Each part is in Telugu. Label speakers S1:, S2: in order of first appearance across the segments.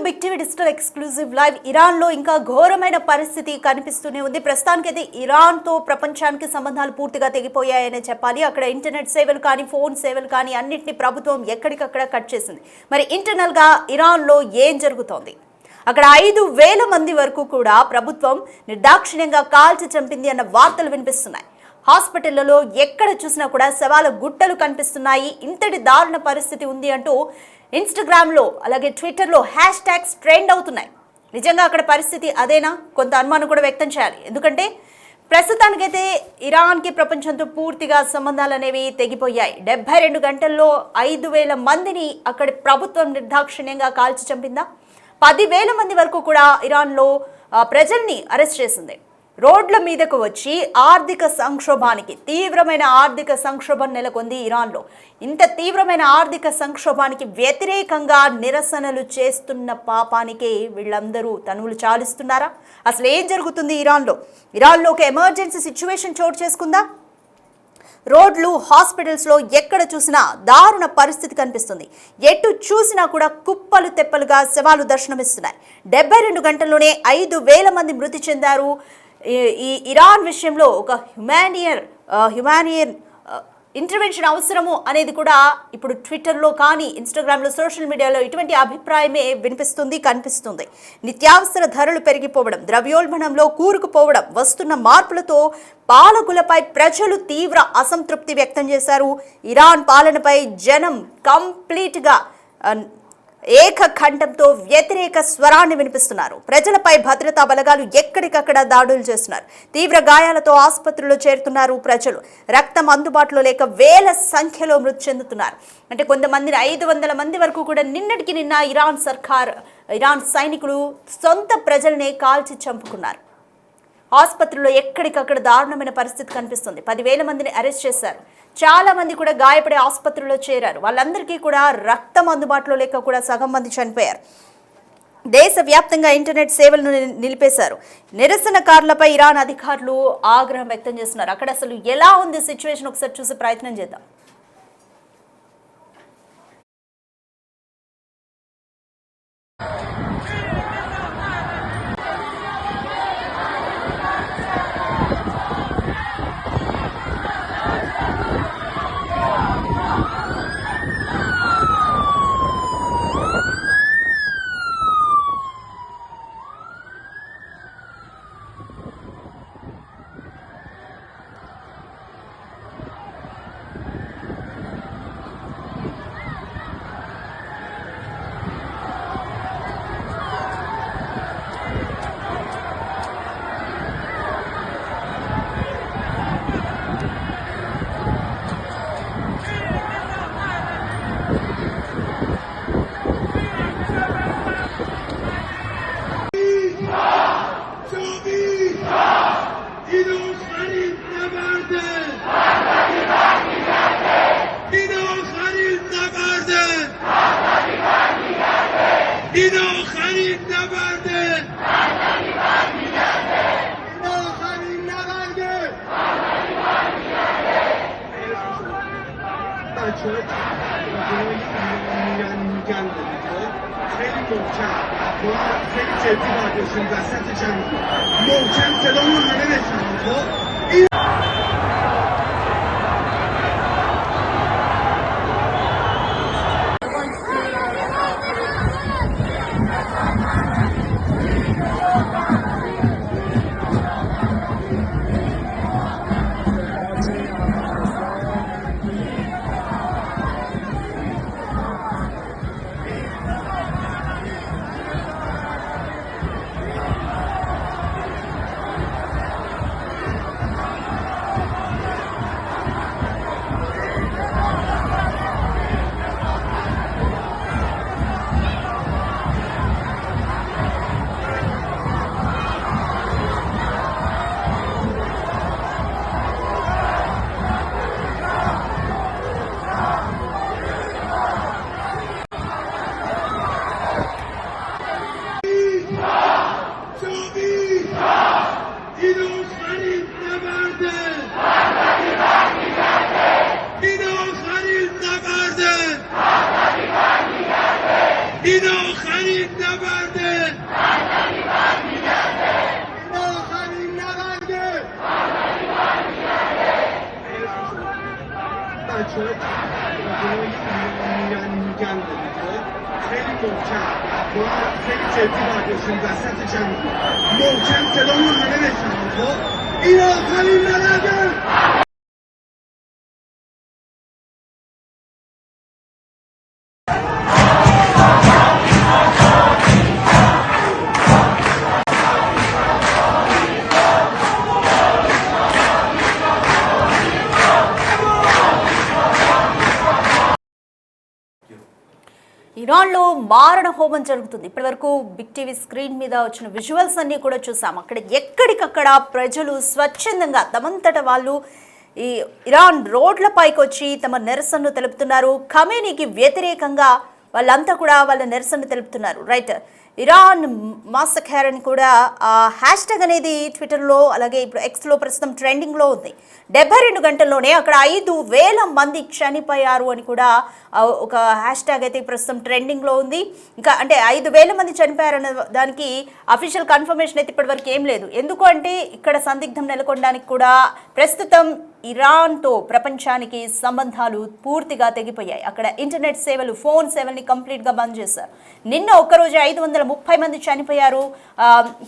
S1: Big TV digital exclusive live. ఇరాన్లో ఇంకా ఘోరమైన పరిస్థితి కనిపిస్తూనే ఉంది. ప్రస్తుతానికైతే ఇరాన్తో ప్రపంచానికి సంబంధాలు పూర్తిగా తెగిపోయాయనే చెప్పాలి. అక్కడ ఇంటర్నెట్ సేవలు కానీ ఫోన్ సేవలు కానీ అన్నింటినీ ప్రభుత్వం ఎక్కడికక్కడ కట్ చేసింది. మరి ఇంటర్నల్గా ఇరాన్లో ఏం జరుగుతోంది? అక్కడ 5,000 మంది వరకు కూడా ప్రభుత్వం నిర్దాక్షిణ్యంగా కాల్చి చంపింది అన్న వార్తలు వినిపిస్తున్నాయి. హాస్పిటళ్లలో ఎక్కడ చూసినా కూడా శవాల గుట్టలు కనిపిస్తున్నాయి. ఇంతటి దారుణ పరిస్థితి ఉంది అంటూ ఇన్స్టాగ్రామ్లో అలాగే ట్విట్టర్లో హ్యాష్ ట్యాగ్స్ ట్రెండ్ అవుతున్నాయి. నిజంగా అక్కడ పరిస్థితి అదేనా? కొంత అనుమానం కూడా వ్యక్తం చేయాలి. ఎందుకంటే ప్రస్తుతానికైతే ఇరాన్కి ప్రపంచంతో పూర్తిగా సంబంధాలు అనేవి తెగిపోయాయి. 72 గంటల్లో 5,000 మందిని అక్కడి ప్రభుత్వం నిర్దాక్షిణ్యంగా కాల్చి చంపిందా? 10,000 మంది వరకు కూడా ఇరాన్లో ప్రజల్ని అరెస్ట్ చేసింది. రోడ్ల మీదకు వచ్చి ఆర్థిక సంక్షోభానికి, తీవ్రమైన ఆర్థిక సంక్షోభం నెలకొంది ఇరాన్లో. ఇంత తీవ్రమైన ఆర్థిక సంక్షోభానికి వ్యతిరేకంగా నిరసనలు చేస్తున్న పాపానికే వీళ్ళందరూ తనువులు చాలిస్తున్నారా? అసలు ఏం జరుగుతుంది ఇరాన్లో? ఇరాన్లో ఒక ఎమర్జెన్సీ సిచ్యువేషన్ చోటు చేసుకుందా? రోడ్లు, హాస్పిటల్స్లో ఎక్కడ చూసినా దారుణ పరిస్థితి కనిపిస్తుంది. ఎటు చూసినా కూడా కుప్పలు తెప్పలుగా శవాలు దర్శనమిస్తున్నాయి. 72 గంటల్లోనే 5,000 మంది మృతి చెందారు. ఈ ఇరాన్ విషయంలో ఒక హ్యుమానియన్ ఇంటర్వెన్షన్ అవసరము అనేది కూడా ఇప్పుడు ట్విట్టర్లో కానీ ఇన్స్టాగ్రామ్లో సోషల్ మీడియాలో ఇటువంటి అభిప్రాయమే వినిపిస్తుంది, కనిపిస్తుంది. నిత్యావసర ధరలు పెరిగిపోవడం, ద్రవ్యోల్బణంలో కూరుకుపోవడం, వస్తున్న మార్పులతో పాలకులపై ప్రజలు తీవ్ర అసంతృప్తి వ్యక్తం చేశారు. ఇరాన్ పాలనపై జనం కంప్లీట్గా ఏకఖండంతో వ్యతిరేక స్వరాన్ని వినిపిస్తున్నారు. ప్రజలపై భద్రతా బలగాలు ఎక్కడికక్కడ దాడులు చేస్తున్నారు. తీవ్ర గాయాలతో ఆసుపత్రుల్లో చేరుతున్నారు ప్రజలు. రక్తం అందుబాటులో లేక వేల సంఖ్యలో మృతి చెందుతున్నారు. అంటే కొంతమందిని 500 మంది వరకు కూడా నిన్నటికి నిన్న ఇరాన్ సైనికులు సొంత ప్రజలనే కాల్చి చంపుకున్నారు. ఆసుపత్రుల్లో ఎక్కడికక్కడ దారుణమైన పరిస్థితి కనిపిస్తుంది. 10,000 మందిని అరెస్ట్ చేశారు. చాలా మంది కూడా గాయపడే ఆసుపత్రుల్లో చేరారు. వాళ్ళందరికీ కూడా రక్తం అందుబాటులో లేక కూడా సగం మంది చనిపోయారు. దేశవ్యాప్తంగా ఇంటర్నెట్ సేవలను నిలిపేశారు. నిరసనకారులపై ఇరాన్ అధికారులు ఆగ్రహం వ్యక్తం చేస్తున్నారు. అక్కడ అసలు ఎలా ఉంది సిచ్యువేషన్ ఒకసారి చూసే ప్రయత్నం చేద్దాం.
S2: خیلی محکم خب خیلی جدی باید باشیم وسط جمع محکم صدامون همه بشنیم. خب این این آخرین نبرد شد میگن خیلی محکم ما خیلی جدی باید باشیم وسط جمع محکم صدامون همه بشنن خب این آخرین نبرده.
S1: ఇరాన్లో మారణ హోమం జరుగుతుంది. ఇప్పటివరకు బిగ్ టీవీ స్క్రీన్ మీద వచ్చిన విజువల్స్ అన్నీ కూడా చూసాం. అక్కడ ఎక్కడికక్కడ ప్రజలు స్వచ్ఛందంగా తమంతట వాళ్ళు ఈ ఇరాన్ రోడ్లపైకి వచ్చి తమ నిరసనను తెలుపుతున్నారు. ఖమేనీకి వ్యతిరేకంగా వాళ్ళంతా కూడా వాళ్ళ నిరసన తెలుపుతున్నారు. రైట్, ఇరాన్ మాసఖేర్ అని కూడా హ్యాష్ ట్యాగ్ అనేది ట్విట్టర్లో అలాగే ఇప్పుడు ఎక్స్లో ప్రస్తుతం ట్రెండింగ్లో ఉంది. 72 గంటల్లోనే అక్కడ 5,000 మంది చనిపోయారు అని కూడా ఒక హ్యాష్ ట్యాగ్ అయితే ప్రస్తుతం ట్రెండింగ్లో ఉంది. ఇంకా అంటే 5,000 మంది చనిపోయారన్న దానికి అఫీషియల్ కన్ఫర్మేషన్ అయితే ఇప్పటివరకు ఏం లేదు. ఎందుకు అంటే ఇక్కడ సందిగ్ధం నెలకొనడానికి కూడా ప్రస్తుతం ఇరాన్తో ప్రపంచానికి సంబంధాలు పూర్తిగా తెగిపోయాయి. అక్కడ ఇంటర్నెట్ సేవలు, ఫోన్ సేవల్ని కంప్లీట్గా బంద్ చేశారు. నిన్న ఒక్కరోజు 530 మంది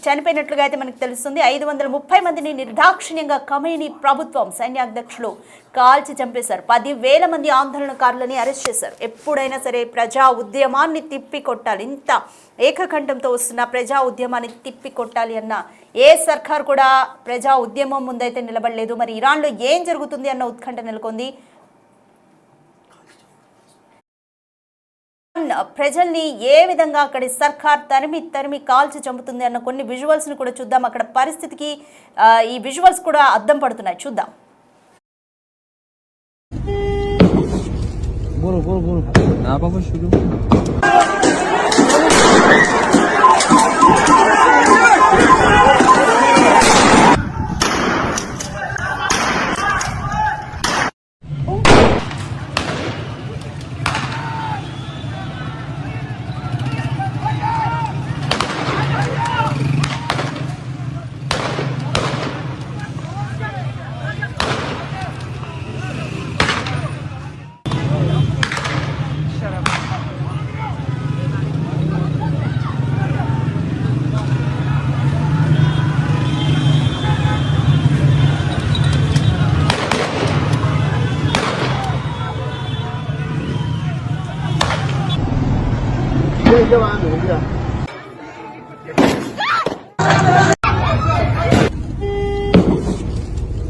S1: చనిపోయినట్లుగా అయితే మనకు తెలుస్తుంది. 530 మందిని నిర్దాక్షిణ్యంగా ఖమేనీ ప్రభుత్వం సైన్యాధ్యక్షులు కాల్చి చంపేశారు. 10,000 మంది ఆందోళనకారులని అరెస్ట్ చేశారు. ఎప్పుడైనా సరే ప్రజా ఉద్యమాన్ని తిప్పి కొట్టాలి, ఇంత ఏకకంఠంతో వస్తున్న ప్రజా ఉద్యమాన్ని తిప్పి కొట్టాలి అన్న ఏ సర్కార్ కూడా ప్రజా ఉద్యమం ముందైతే నిలబడలేదు. మరి ఇరాన్లో ఏం జరుగుతుంది అన్న ఉత్కంఠ నెలకొంది. ప్రజల్ని ఏ విధంగా అక్కడి సర్కార్ తరిమి కాల్చి చంపుతుంది అన్న కొన్ని విజువల్స్ని కూడా చూద్దాం. అక్కడ పరిస్థితికి ఈ విజువల్స్ కూడా అద్దం పడుతున్నాయి, చూద్దాం.
S3: बोलो बोलो बोलो ना पापा शुरू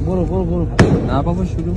S3: बोलो बोलो बोलो ना पापा शुरू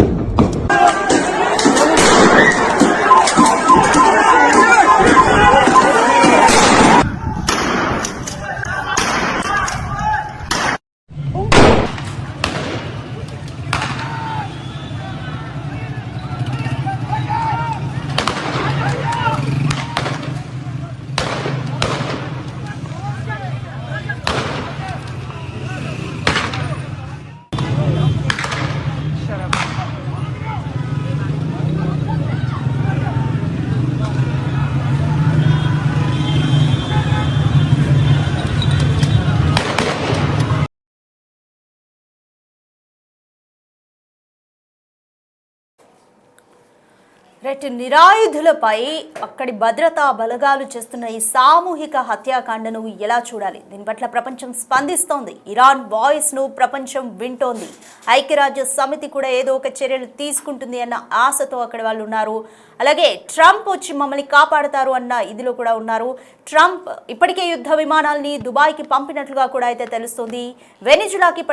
S1: రైట్, నిరాయుధులపై అక్కడి భద్రతా బలగాలు చేస్తున్న ఈ సామూహిక హత్యాకాండను ఎలా చూడాలి? దీని పట్ల ప్రపంచం స్పందిస్తోంది. ఇరాన్ వాయిస్ను ప్రపంచం వింటోంది. ఐక్యరాజ్య సమితి కూడా ఏదో ఒక చర్యలు తీసుకుంటుంది అన్న ఆశతో అక్కడ వాళ్ళు ఉన్నారు. అలాగే ట్రంప్ వచ్చి మమ్మల్ని కాపాడుతారు అన్న ఇదిలో కూడా ఉన్నారు. ట్రంప్ ఇప్పటికే యుద్ధ విమానాల్ని దుబాయ్కి పంపినట్లుగా కూడా అయితే తెలుస్తుంది. వెనిజులాకి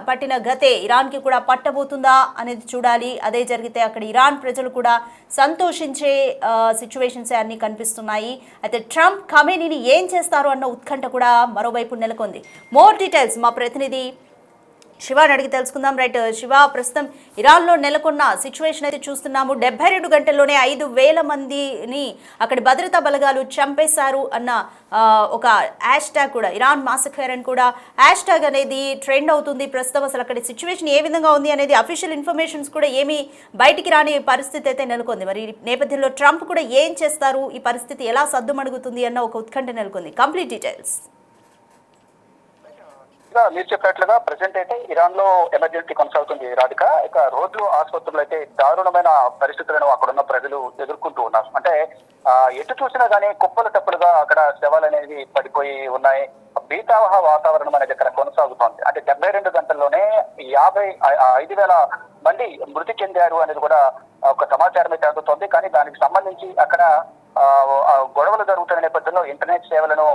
S1: పట్టిన గతే ఇరాన్కి కూడా పట్టబోతుందా అనేది చూడాలి. అదే జరిగితే అక్కడ ఇరాన్ ప్రజలు కూడా సంతోషించే సిచ్యువేషన్స్ అన్నీ కనిపిస్తున్నాయి. అయితే ట్రంప్ ఖమేనీని ఏం చేస్తారు అన్న ఉత్కంఠ కూడా మరోవైపు నెలకొంది. మోర్ డీటెయిల్స్ మా ప్రతినిధి శివాని అడిగి తెలుసుకుందాం. రైట్ శివ, ప్రస్తుతం ఇరాన్లో నెలకొన్న సిచ్యువేషన్ అయితే చూస్తున్నాము. 72 గంటల్లోనే 5,000 మందిని అక్కడి భద్రతా బలగాలు చంపేశారు అన్న ఒక హ్యాష్ ట్యాగ్ కూడా, ఇరాన్ మాసఖేర్ అని కూడా హ్యాష్ ట్యాగ్ అనేది ట్రెండ్ అవుతుంది ప్రస్తుతం. అసలు అక్కడి సిచ్యువేషన్ ఏ విధంగా ఉంది అనేది అఫీషియల్ ఇన్ఫర్మేషన్స్ కూడా ఏమీ బయటికి రాని పరిస్థితి అయితే నెలకొంది. మరి నేపథ్యంలో ట్రంప్ కూడా ఏం చేస్తారు, ఈ పరిస్థితి ఎలా సద్దుమణుగుతుంది అన్న ఒక ఉత్కంఠ నెలకొంది. Complete details.
S4: మీరు చెప్పినట్లుగా ప్రెసెంట్ అయితే ఇరాన్ లో ఎమర్జెన్సీ కొనసాగుతుంది రాధిక. ఇక రోడ్లు ఆసుపత్రులు అయితే దారుణమైన పరిస్థితులను అక్కడున్న ప్రజలు ఎదుర్కొంటూ ఉన్నారు. అంటే ఎటు చూసినా గానీ కుప్పలు టప్పులుగా అక్కడ శవాలు అనేవి పడిపోయి ఉన్నాయి. భీతావహ వాతావరణం అనేది ఇక్కడ కొనసాగుతోంది. అంటే 72 గంటల్లోనే 5,000 మంది మృతి చెందారు అనేది కూడా ఒక సమాచారం అయితే అందుతోంది. కానీ దానికి సంబంధించి అక్కడ గొడవలు జరుగుతున్న నేపథ్యంలో ఇంటర్నెట్ సేవలను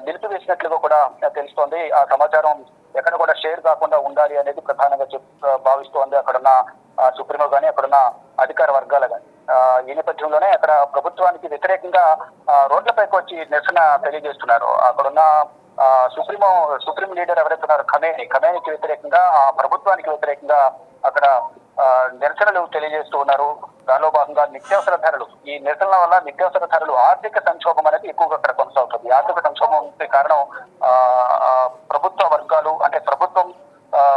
S4: నిలిపివేసినట్లుగా కూడా తెలుస్తోంది. ఆ సమాచారం ఎక్కడ కూడా షేర్ కాకుండా ఉండాలి అనేది ప్రధానంగా భావిస్తోంది అక్కడున్న సుప్రీమో గానీ అక్కడున్న అధికార వర్గాలు కానీ. ఈ నేపథ్యంలోనే అక్కడ ప్రభుత్వానికి వ్యతిరేకంగా రోడ్లపైకి వచ్చి నిరసన తెలియజేస్తున్నారు. అక్కడున్న సుప్రీం లీడర్ ఎవరైతే ఉన్నారో ఖమేనీకి వ్యతిరేకంగా ఆ ప్రభుత్వానికి వ్యతిరేకంగా అక్కడ నిరసనలు తెలియజేస్తూ ఉన్నారు. దానిలో భాగంగా నిత్యావసర ధరలు, ఈ నిరసనల వల్ల నిత్యావసర ధరలు ఆర్థిక సంక్షోభం అనేది ఎక్కువగా అక్కడ కొనసాగుతుంది. ఆర్థిక సంక్షోభం కారణం ప్రభుత్వ వర్గాలు అంటే ప్రభుత్వం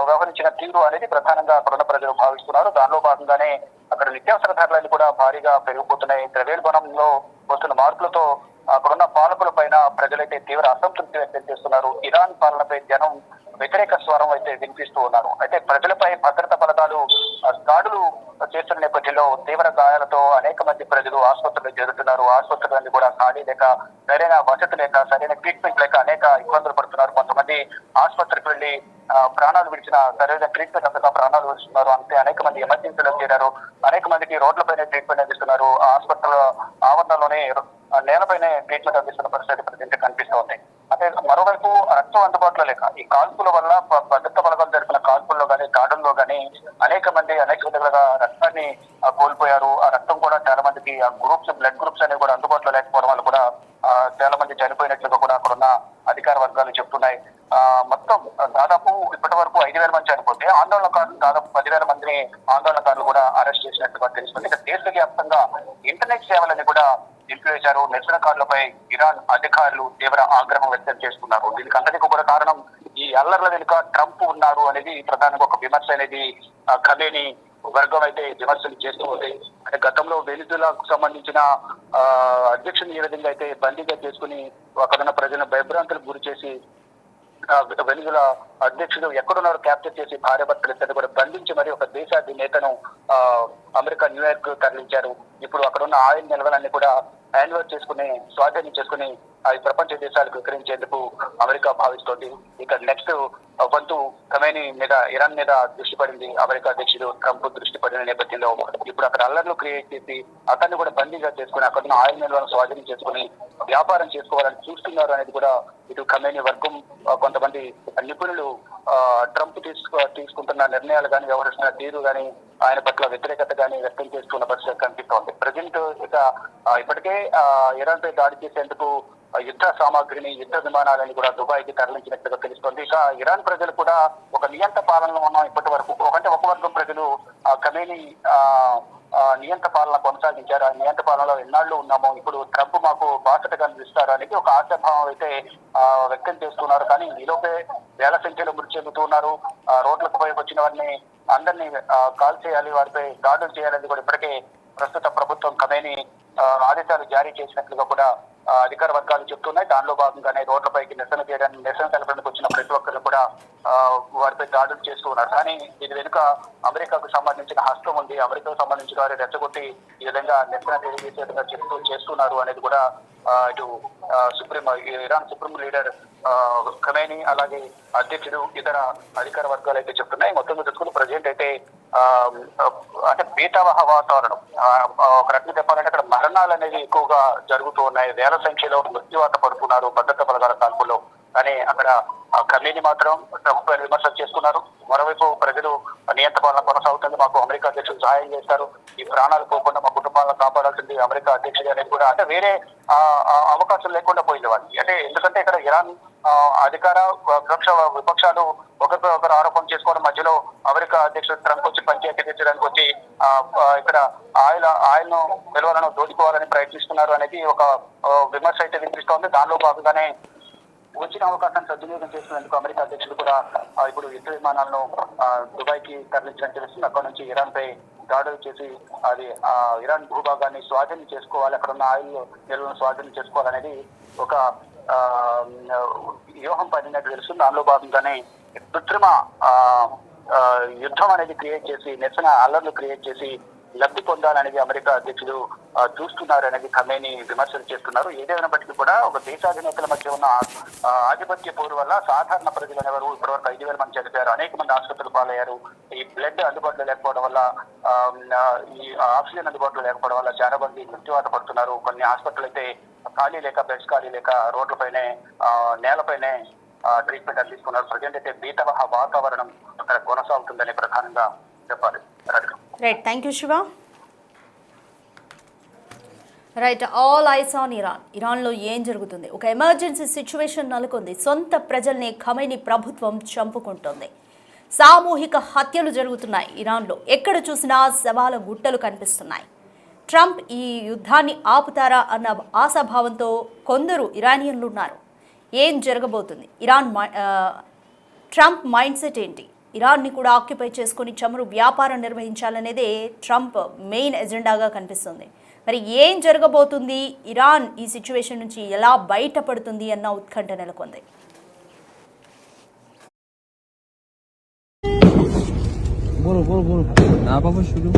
S4: వ్యవహరించిన తీరు అనేది ప్రధానంగా అక్కడున్న ప్రజలు భావిస్తున్నారు. దానిలో భాగంగానే అక్కడ నిత్యావసర ధరలు కూడా భారీగా పెరిగిపోతున్నాయి. ద్రవ్యోల్బణంలో వస్తున్న మార్పులతో అక్కడున్న పాలకుల పైన ప్రజలైతే తీవ్ర అసంతృప్తి వ్యక్తం చేస్తున్నారు. ఇరాన్ పాలనపై జనం వ్యతిరేక స్వరం అయితే వినిపిస్తూ ఉన్నారు. అయితే ప్రజలపై భద్రతా బలగాలు దాడులు చేస్తున్న నేపథ్యంలో తీవ్ర గాయాలతో అనేక మంది ప్రజలు ఆసుపత్రులకు చేరుతున్నారు. ఆసుపత్రులన్నీ కూడా ఖాళీ లేక, సరైన వసతి లేక, సరైన ట్రీట్మెంట్ లేక అనేక ఇబ్బందులు పడుతున్నారు. కొంతమంది ఆసుపత్రికి వెళ్లి ప్రాణాలు విడిచిన, సరైన ట్రీట్మెంట్ అందక ప్రాణాలు విడుస్తున్నారు. అంతే అనేక మంది ఎమర్జెన్సీలో చేరారు. అనేక మందికి రోడ్లపైనే ట్రీట్మెంట్ అందిస్తున్నారు. ఆసుపత్రుల ఆవరణలోనే నేలపైనే ట్రీట్మెంట్ అందిస్తున్న పరిస్థితి ప్రజెంట్ కనిపిస్తోంది. అంటే మరోవైపు రక్తం అందుబాటులో లేక ఈ కాల్పుల వల్ల భద్రతా బలగాలు జరిపిన కాల్పుల్లో కానీ దాడుల్లో కానీ అనేక మంది అనేక విధాలుగా రక్తాన్ని కోల్పోయారు. ఆ రక్తం కూడా చాలా మందికి ఆ బ్లడ్ గ్రూప్స్ అనేవి కూడా అందుబాటులో లేకపోవడం వల్ల కూడా చాలా మంది చనిపోయినట్లుగా కూడా అక్కడున్న అధికార వర్గాలు చెప్తున్నాయి. మొత్తం దాదాపు ఇప్పటి వరకు 5,000 మంది చనిపోతే ఆందోళనకారులు దాదాపు 10,000 మందిని ఆందోళనకారులు కూడా అరెస్ట్ చేసినట్టుగా తెలుస్తుంది. ఇక దేశవ్యాప్తంగా ఇంటర్నెట్ సేవలని కూడా నిలిపివేశారు. నిరసనకారులపై ఇరాన్ అధికారులు తీవ్ర ఆగ్రహం వ్యక్తం చేస్తున్నారు. దీనికి అంతటికి కూడా కారణం ఈ అల్లర్ల వెనుక ట్రంప్ ఉన్నారు అనేది ప్రధానంగా ఒక విమర్శ అనేది ఖమేనీ వర్గం అయితే విమర్శలు చేస్తూ ఉంది. అంటే గతంలో వెనిజులాకు సంబంధించిన అధ్యక్షుని ఏ విధంగా అయితే బందీగా చేసుకుని అక్కడున్న ప్రజలను భయభ్రాంతులకు గురి చేసి వెనిజులా అధ్యక్షుడు ఎక్కడున్నారో క్యాప్చర్ చేసి భార్యాభర్తలు ఇద్దరు కూడా బంధించి మరి ఒక దేశాధినేతను అమెరికా న్యూయార్క్ తరలించారు. ఇప్పుడు అక్కడున్న ఆయిల్ నిల్వలన్నీ కూడా హ్యాండ్ ఓవర్ చేసుకుని స్వాధీనం చేసుకుని అవి ప్రపంచ దేశాలకు విక్రయించేందుకు అమెరికా భావిస్తోంది. ఇక నెక్స్ట్ వంతు ఖమేనీ మీద, ఇరాన్ మీద దృష్టి పడింది. అమెరికా అధ్యక్షుడు ట్రంప్ దృష్టి పడిన నేపథ్యంలో ఇప్పుడు అక్కడ అల్లర్లు క్రియేట్ చేసి అతన్ని కూడా బందీగా చేసుకుని అక్కడున్న ఆయిల్ నిల్వలను స్వాధీనం చేసుకుని వ్యాపారం చేసుకోవాలని చూస్తున్నారు అనేది కూడా ఇటు ఖమేనీ వర్గం, కొంతమంది నిపుణులు ట్రంప్ తీసుకుంటున్న నిర్ణయాలు కానీ, వ్యవహరిస్తున్న తీరు కానీ, ఆయన పట్ల వ్యతిరేకత కానీ వ్యక్తం చేస్తున్న పరిస్థితి కనిపిస్తోంది. ప్రజెంట్ ఇక ఇప్పటికే ఇరాన్ పై దాడి చేసేందుకు యుద్ధ సామాగ్రిని, యుద్ధ విమానాలని కూడా దుబాయ్కి తరలించినట్టుగా తెలుస్తోంది. ఇక ఇరాన్ ప్రజలు కూడా ఒక నియంత పాలనలో ఉన్నాం ఇప్పటి వరకు. ఒక వర్గం ప్రజలు ఖమేనీ నియంత పాలన కొనసాగించారు. ఆ నియంత పాలనలో ఎన్నాళ్ళు ఉన్నాము, ఇప్పుడు ట్రంప్ మాకు బాధ్యతగా నిలుస్తారు అనేది ఒక ఆశాభావం అయితే వ్యక్తం చేస్తున్నారు. కానీ ఈలోపే వేల సంఖ్యలో మృతి చెందుతూ ఉన్నారు. రోడ్లకు పోయి వచ్చిన వారిని అందరినీ కాల్ చేయాలి, వారిపై దాడులు చేయాలని కూడా ఇప్పటికే ప్రస్తుత ప్రభుత్వం ఖమేనీ ఆదేశాలు జారీ చేసినట్లుగా కూడా అధికార వర్గాలు చెప్తున్నాయి. దానిలో భాగంగానే రోడ్లపైకి నిరసన తెలపడానికి వచ్చిన ప్రతి ఒక్కరు కూడా వారిపై దాడులు చేస్తూ ఉన్నారు. కానీ దీని వెనుక అమెరికాకు సంబంధించిన హస్తం ఉంది. అమెరికాకు సంబంధించిన వారి రెచ్చగొట్టి ఈ విధంగా నిరసన తెలియజేసేట్టుగా చేస్తున్నారు అనేది కూడా ఇటు ఇరాన్ సుప్రీం లీడర్ ఖమేనీ, అలాగే అధ్యక్షుడు, ఇతర అధికార వర్గాలు అయితే చెప్తున్నాయి. మొత్తం చూసుకుని ప్రజెంట్ అయితే అంటే భీతావహ వాతావరణం, ఒక రకంగా చెప్పాలంటే అక్కడ మరణాలు అనేవి ఎక్కువగా జరుగుతూ ఉన్నాయి. వేల సంఖ్యలో మృత్యువాత పడుతున్నారు భద్రతా బలగాల కాల్పుల్లో. కానీ అక్కడ ఖమేనీ మాత్రం ట్రంప్ విమర్శలు చేస్తున్నారు. మరోవైపు ప్రజలు నియంత పాలన కొనసాగుతుంది, మాకు అమెరికా అధ్యక్షులు సహాయం చేస్తారు, ఈ ప్రాణాలు పోకుండా మా కుటుంబాలను కాపాడాల్సింది అమెరికా అధ్యక్షుడు అనేది కూడా, అంటే వేరే అవకాశం లేకుండా పోయింది వాళ్ళకి. అంటే ఎందుకంటే ఇక్కడ ఇరాన్ అధికార విపక్షాలు ఒకరిపై ఆరోపణ చేసుకోవడం మధ్యలో అమెరికా అధ్యక్షుడు ట్రంప్ వచ్చి పంచాయతీ తెచ్చడానికి వచ్చి ఇక్కడ ఆయిల్ ను నిల్వలను దోచుకోవాలని ప్రయత్నిస్తున్నారు అనేది ఒక విమర్శ అయితే వినిపిస్తోంది. దానిలో భాగంగానే వచ్చిన అవకాశాన్ని సద్వినియోగం చేసినందుకు అమెరికా అధ్యక్షుడు కూడా ఇప్పుడు యుద్ధ విమానాలను దుబాయ్కి తరలించినట్టు తెలుస్తుంది. అక్కడ నుంచి ఇరాన్ పై దాడులు చేసి అది ఇరాన్ భూభాగాన్ని స్వాధీనం చేసుకోవాలి, అక్కడ ఉన్న ఆయిల్ నిల్వలను స్వాధీనం చేసుకోవాలనేది ఒక వ్యూహం పడినట్టు తెలుస్తుంది. దానిలో భాగంగానే కృత్రిమ యుద్ధం అనేది క్రియేట్ చేసి నిరసన అల్లర్లు క్రియేట్ చేసి లబ్ధి పొందాలనేది అమెరికా అధ్యక్షుడు చూస్తున్నారు అనేది ఖమేని విమర్శలు చేస్తున్నారు. ఏదేమైనప్పటికీ కూడా ఒక దేశాధినేతల మధ్య ఉన్న ఆధిపత్య పోరు వల్ల సాధారణ ప్రజలు అనేవారు ఇప్పటివరకు 5,000 మంది చనిపోయారు, అనేక మంది ఆసుపత్రులు పాలయ్యారు. ఈ బ్లడ్ అందుబాటులో లేకపోవడం వల్ల, ఈ ఆక్సిజన్ అందుబాటులో లేకపోవడం వల్ల చాలా మంది మృత్యువాత పడుతున్నారు. కొన్ని హాస్పిటల్ అయితే ఖాళీ లేక, బెడ్స్ ఖాళీ లేక రోడ్లపైనే నేలపైనే ట్రీట్మెంట్ అందిస్తున్నారు. ప్రజెంట్ అయితే బీత వాతావరణం అక్కడ కొనసాగుతుందని ప్రధానంగా చెప్పాలి.
S1: Right, thank you Shiva. Right, all eyes on Iran. ఇరాన్లో ఏం జరుగుతుంది? ఒక ఎమర్జెన్సీ సిచ్యువేషన్ నెలకొంది. సొంత ప్రజల్ని ఖమేని ప్రభుత్వం చంపుకుంటుంది. సామూహిక హత్యలు జరుగుతున్నాయి ఇరాన్లో. ఎక్కడ చూసినా శవాల గుట్టలు కనిపిస్తున్నాయి. ట్రంప్ ఈ యుద్ధాన్ని ఆపుతారా అన్న ఆశాభావంతో కొందరు ఇరానియన్లు ఉన్నారు. ఏం జరగబోతుంది? ట్రంప్ మైండ్ సెట్ ఏంటి? ఇరాన్ని కూడా ఆక్యుపై చేసుకుని చమురు వ్యాపారం నిర్వహించాలనేదే ట్రంప్ మెయిన్ ఎజెండాగా కనిపిస్తుంది. మరి ఏం జరగబోతుంది? ఇరాన్ ఈ సిచ్యువేషన్ నుంచి ఎలా బయటపడుతుంది అన్న ఉత్కంఠ నెలకొంది.
S3: बोलो बोलो बोलो ना पापा शुरू